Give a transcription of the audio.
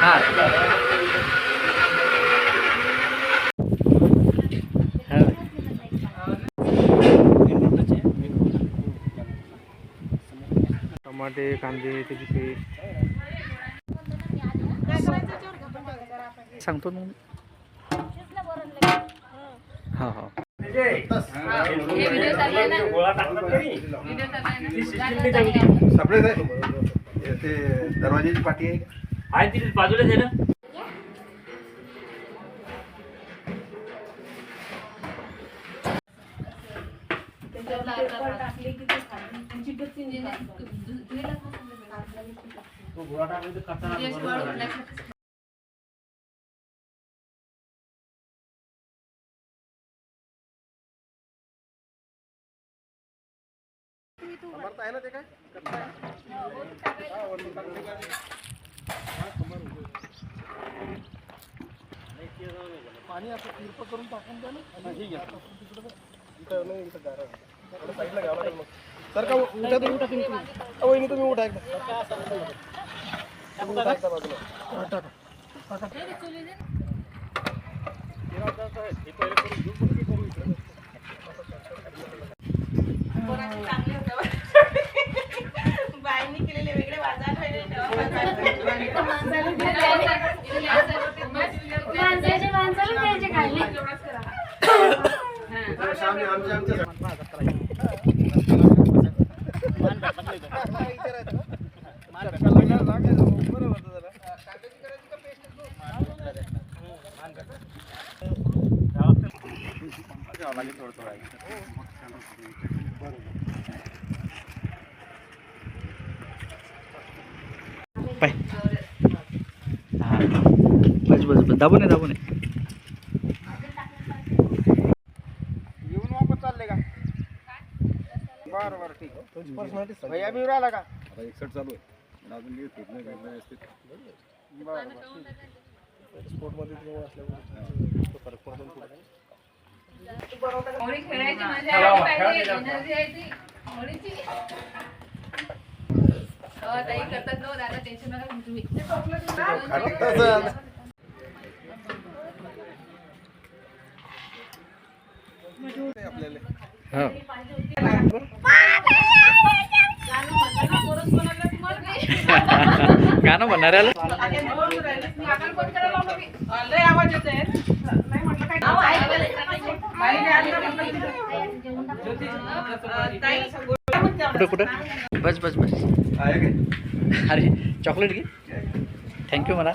हां टमाटे कांदे त्याची पेस्ट सांगतो मग हां हां सपरेट आहे ते दरवाजाची पाठी आहे तिथे बाजूलाच आहे ना. आहे ना ते काय पाणी असं तिरप करून टाकून द्या ना. ठीक आहे इथं नाही इथं गारा थोडं साईडला घ्यावं लागेल मग. सर का उठा तुम्ही उठा तुम्ही वहिनी तुम्ही उठा एकदा बाजूला बाईंनी केलेले वेगळे बाजार पाय हां बस बस बस दाबून आहे येऊन वापस चालले का बरं बरं ठीक पर्सनॅलिटी भैया बी राहिला का आता 61 चालू आहे अजून मी फिरणे करणे असते बरं स्पोर्टमध्ये तुम्ही असल्यामुळे फरक पडतो होळी खेळायची मजा आली पाहिजे एनर्जी आहे ती होळीची. ताई करतात नो दादा टेन्शन नका घेऊ तुम्ही. आपल्याला हां गाणं म्हणणाऱ्याला आवाज येतोय नाही म्हटलं काय कुठं कुठं बस बस बस आहे काय अरे चॉकलेट घे थँक्यू म्हणा